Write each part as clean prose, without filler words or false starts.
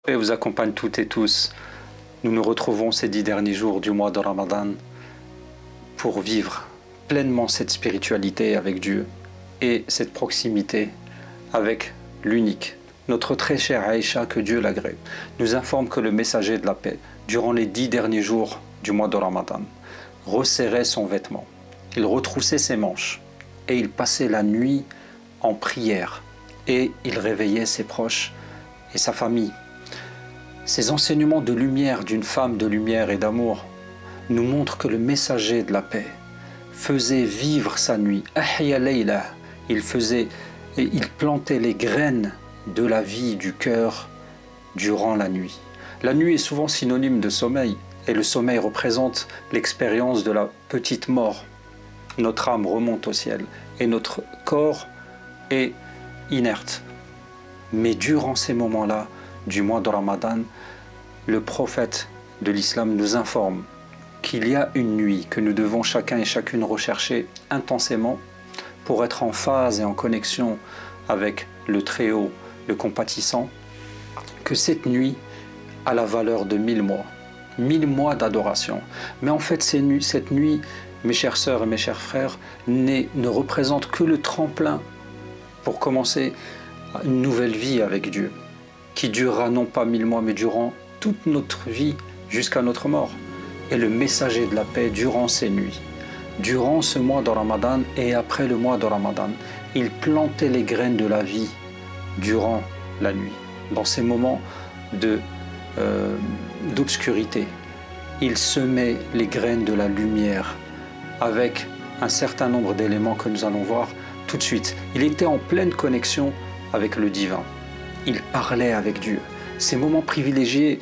Paix vous accompagne toutes et tous. Nous nous retrouvons ces 10 derniers jours du mois de Ramadan pour vivre pleinement cette spiritualité avec Dieu et cette proximité avec l'unique. Notre très chère Aïcha, que Dieu l'agrée, nous informe que le messager de la paix, durant les 10 derniers jours du mois de Ramadan, resserrait son vêtement, il retroussait ses manches et il passait la nuit en prière et il réveillait ses proches et sa famille. Ces enseignements de lumière d'une femme de lumière et d'amour nous montrent que le messager de la paix faisait vivre sa nuit. Ahya layla, il plantait les graines de la vie du cœur durant la nuit. La nuit est souvent synonyme de sommeil et le sommeil représente l'expérience de la petite mort. Notre âme remonte au ciel et notre corps est inerte. Mais durant ces moments-là du mois de Ramadan, le prophète de l'islam nous informe qu'il y a une nuit que nous devons chacun et chacune rechercher intensément pour être en phase et en connexion avec le Très-Haut, le compatissant, que cette nuit a la valeur de 1000 mois. 1000 mois d'adoration. Mais en fait, cette nuit, mes chères sœurs et mes chers frères, ne représente que le tremplin pour commencer une nouvelle vie avec Dieu, qui durera non pas 1000 mois, mais durant toute notre vie jusqu'à notre mort. Et le messager de la paix durant ces nuits, durant ce mois de Ramadan et après le mois de Ramadan, il plantait les graines de la vie durant la nuit. Dans ces moments d'obscurité, il semait les graines de la lumière avec un certain nombre d'éléments que nous allons voir tout de suite. Il était en pleine connexion avec le divin. Il parlait avec Dieu. Ces moments privilégiés,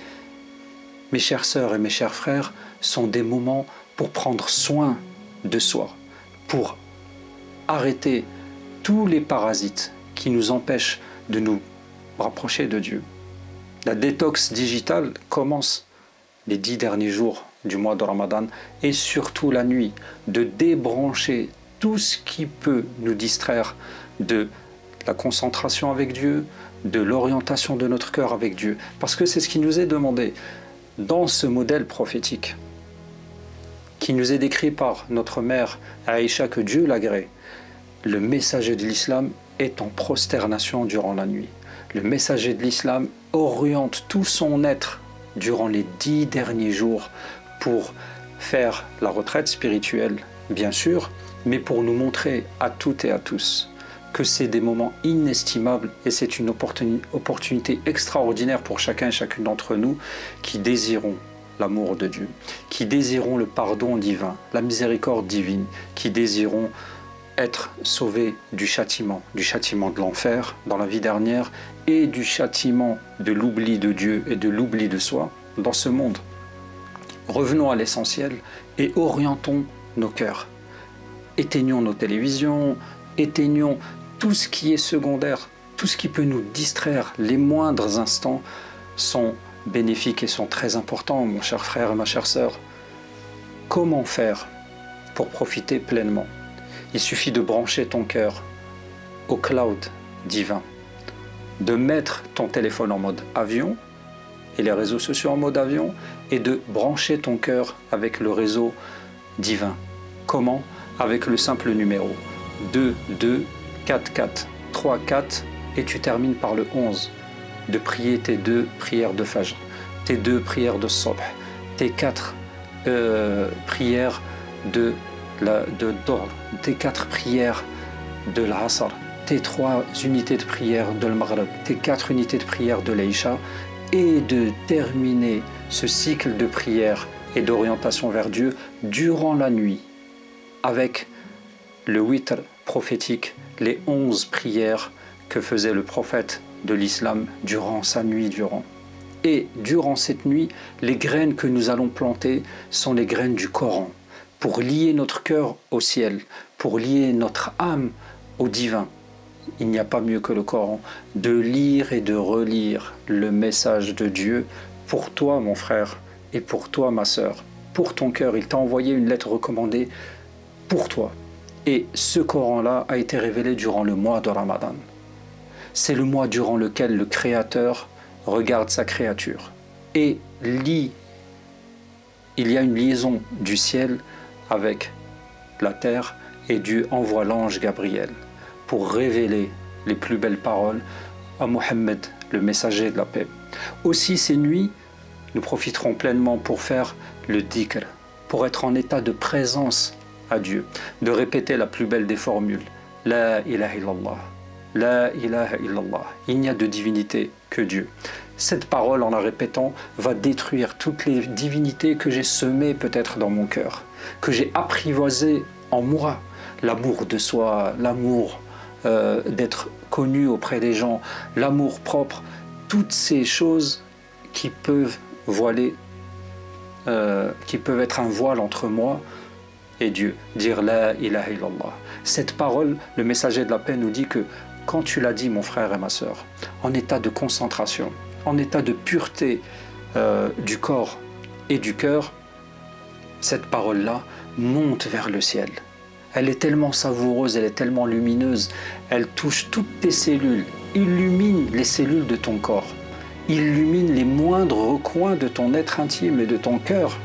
mes chères sœurs et mes chers frères, sont des moments pour prendre soin de soi, pour arrêter tous les parasites qui nous empêchent de nous rapprocher de Dieu. La détox digitale commence les 10 derniers jours du mois de Ramadan et surtout la nuit, de débrancher tout ce qui peut nous distraire de la concentration avec Dieu, de l'orientation de notre cœur avec Dieu. Parce que c'est ce qui nous est demandé dans ce modèle prophétique qui nous est décrit par notre mère Aïcha, que Dieu l'agrée. Le messager de l'islam est en prosternation durant la nuit. Le messager de l'islam oriente tout son être durant les 10 derniers jours pour faire la retraite spirituelle, bien sûr, mais pour nous montrer à toutes et à tous que c'est des moments inestimables et c'est une opportunité extraordinaire pour chacun et chacune d'entre nous qui désirons l'amour de Dieu, qui désirons le pardon divin, la miséricorde divine, qui désirons être sauvés du châtiment de l'enfer dans la vie dernière et du châtiment de l'oubli de Dieu et de l'oubli de soi dans ce monde. Revenons à l'essentiel et orientons nos cœurs. Éteignons nos télévisions, éteignons tout ce qui est secondaire, tout ce qui peut nous distraire. Les moindres instants sont bénéfiques et sont très importants, mon cher frère et ma chère sœur. Comment faire pour profiter pleinement? Il suffit de brancher ton cœur au cloud divin, de mettre ton téléphone en mode avion et les réseaux sociaux en mode avion et de brancher ton cœur avec le réseau divin. Comment? Avec le simple numéro 2, 2, 4, 4, 3, 4 et tu termines par le 11. De prier tes 2 prières de Fajr, tes 2 prières de Sobh, tes 4 prières de Dohr, tes 4 prières de l'Asr, tes 3 unités de prière de l'Maghrib, tes 4 unités de prière de l'Aïcha et de terminer ce cycle de prière et d'orientation vers Dieu durant la nuit avec le witr prophétique, les 11 prières que faisait le prophète de l'islam durant sa nuit durant. Et durant cette nuit, les graines que nous allons planter sont les graines du Coran, pour lier notre cœur au ciel, pour lier notre âme au divin. Il n'y a pas mieux que le Coran, de lire et de relire le message de Dieu pour toi, mon frère, et pour toi, ma sœur, pour ton cœur. Il t'a envoyé une lettre recommandée pour toi. Et ce Coran-là a été révélé durant le mois de Ramadan. C'est le mois durant lequel le Créateur regarde sa créature et lit. Il y a une liaison du ciel avec la terre et Dieu envoie l'ange Gabriel pour révéler les plus belles paroles à Mohammed, le messager de la paix. Aussi ces nuits, nous profiterons pleinement pour faire le dhikr, pour être en état de présence à Dieu, de répéter la plus belle des formules. La ilaha illallah, la ilaha illallah. Il n'y a de divinité que Dieu. Cette parole, en la répétant, va détruire toutes les divinités que j'ai semées peut-être dans mon cœur, que j'ai apprivoisées en moi. L'amour de soi, l'amour d'être connu auprès des gens, l'amour propre, toutes ces choses qui peuvent voiler, qui peuvent être un voile entre moi et Dieu. Dire la ilaha illallah. Cette parole, le messager de la paix nous dit que quand tu l'as dit, mon frère et ma sœur, en état de concentration, en état de pureté du corps et du cœur, cette parole-là monte vers le ciel. Elle est tellement savoureuse, elle est tellement lumineuse, elle touche toutes tes cellules, illumine les cellules de ton corps, illumine les moindres recoins de ton être intime et de ton cœur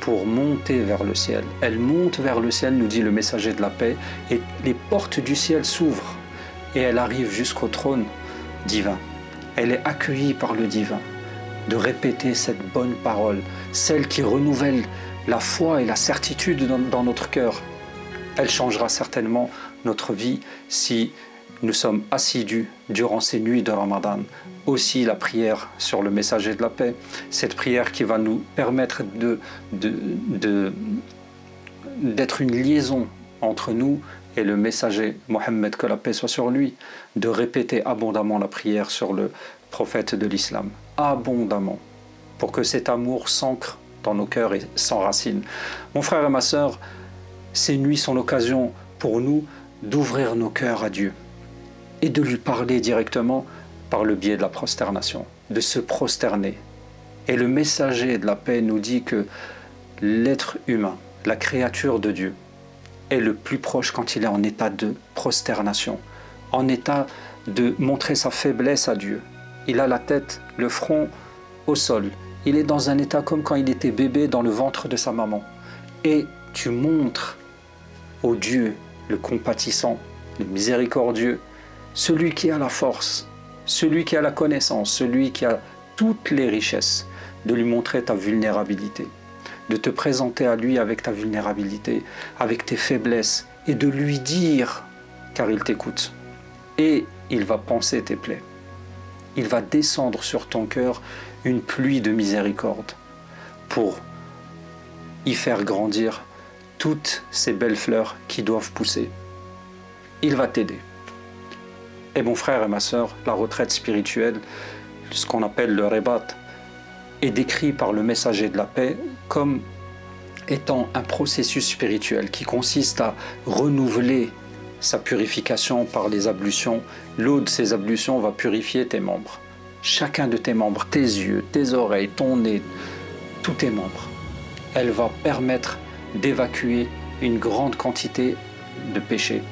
pour monter vers le ciel. Elle monte vers le ciel, nous dit le messager de la paix, et les portes du ciel s'ouvrent et elle arrive jusqu'au trône divin. Elle est accueillie par le divin de répéter cette bonne parole, celle qui renouvelle la foi et la certitude dans notre cœur. Elle changera certainement notre vie si nous sommes assidus durant ces nuits de Ramadan. Aussi la prière sur le messager de la paix, cette prière qui va nous permettre d'être une liaison entre nous et le messager Mohammed, que la paix soit sur lui, de répéter abondamment la prière sur le prophète de l'islam, abondamment, pour que cet amour s'ancre dans nos cœurs et s'enracine. Mon frère et ma sœur, ces nuits sont l'occasion pour nous d'ouvrir nos cœurs à Dieu et de lui parler directement par le biais de la prosternation, de se prosterner. Et le messager de la paix nous dit que l'être humain, la créature de Dieu, est le plus proche quand il est en état de prosternation, en état de montrer sa faiblesse à Dieu. Il a la tête, le front au sol. Il est dans un état comme quand il était bébé dans le ventre de sa maman. Et tu montres au Dieu, le compatissant, le miséricordieux, celui qui a la force, celui qui a la connaissance, celui qui a toutes les richesses, de lui montrer ta vulnérabilité, de te présenter à lui avec ta vulnérabilité, avec tes faiblesses, et de lui dire, car il t'écoute, et il va panser tes plaies. Il va descendre sur ton cœur une pluie de miséricorde pour y faire grandir toutes ces belles fleurs qui doivent pousser. Il va t'aider. Et mon frère et ma sœur, la retraite spirituelle, ce qu'on appelle le ribat, est décrit par le messager de la paix comme étant un processus spirituel qui consiste à renouveler sa purification par les ablutions. L'eau de ces ablutions va purifier tes membres. Chacun de tes membres, tes yeux, tes oreilles, ton nez, tous tes membres. Elle va permettre d'évacuer une grande quantité de péchés.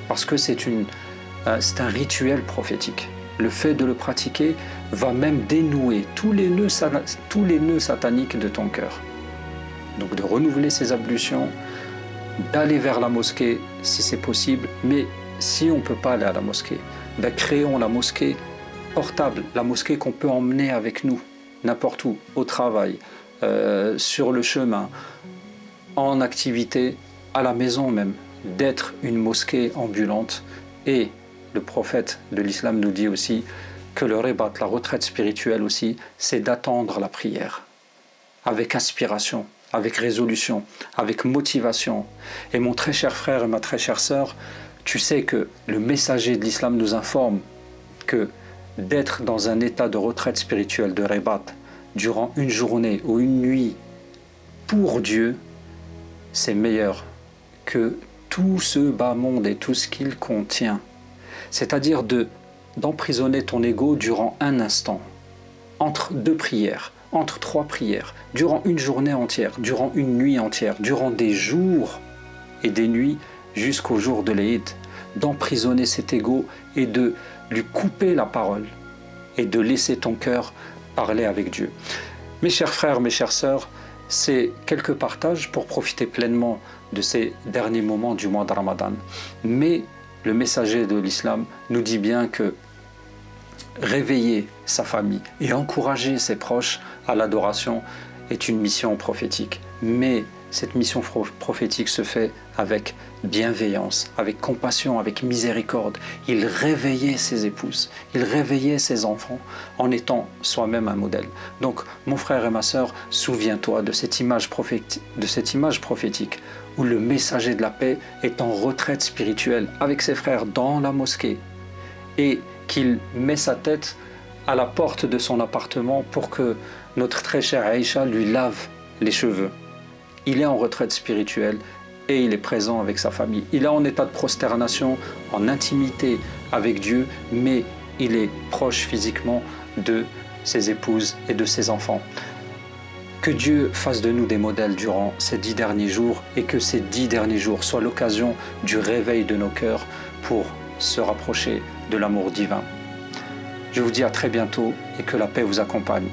Parce que c'est un rituel prophétique. Le fait de le pratiquer va même dénouer tous les nœuds sataniques de ton cœur. Donc de renouveler ces ablutions, d'aller vers la mosquée si c'est possible, mais si on ne peut pas aller à la mosquée, créons la mosquée portable, la mosquée qu'on peut emmener avec nous, n'importe où, au travail, sur le chemin, en activité, à la maison même, d'être une mosquée ambulante. Et le prophète de l'islam nous dit aussi que le ribat, la retraite spirituelle aussi, c'est d'attendre la prière, avec aspiration, avec résolution, avec motivation. Et mon très cher frère et ma très chère sœur, tu sais que le messager de l'islam nous informe que d'être dans un état de retraite spirituelle, de ribat, durant une journée ou une nuit, pour Dieu, c'est meilleur que tout ce bas monde et tout ce qu'il contient. C'est-à-dire d'emprisonner ton ego durant un instant, entre 2 prières, entre 3 prières, durant une journée entière, durant une nuit entière, durant des jours et des nuits jusqu'au jour de l'Eid, d'emprisonner cet ego et de lui couper la parole, et de laisser ton cœur parler avec Dieu. Mes chers frères, mes chères sœurs, c'est quelques partages pour profiter pleinement de ces derniers moments du mois de Ramadan. Mais le messager de l'islam nous dit bien que réveiller sa famille et encourager ses proches à l'adoration est une mission prophétique. Mais cette mission prophétique se fait avec bienveillance, avec compassion, avec miséricorde. Il réveillait ses épouses, il réveillait ses enfants en étant soi-même un modèle. Donc, mon frère et ma sœur, souviens-toi de cette image prophétique où le messager de la paix est en retraite spirituelle avec ses frères dans la mosquée et qu'il met sa tête à la porte de son appartement pour que notre très chère Aïcha lui lave les cheveux. Il est en retraite spirituelle et il est présent avec sa famille. Il est en état de prosternation, en intimité avec Dieu, mais il est proche physiquement de ses épouses et de ses enfants. Que Dieu fasse de nous des modèles durant ces 10 derniers jours et que ces 10 derniers jours soient l'occasion du réveil de nos cœurs pour se rapprocher de l'amour divin. Je vous dis à très bientôt et que la paix vous accompagne.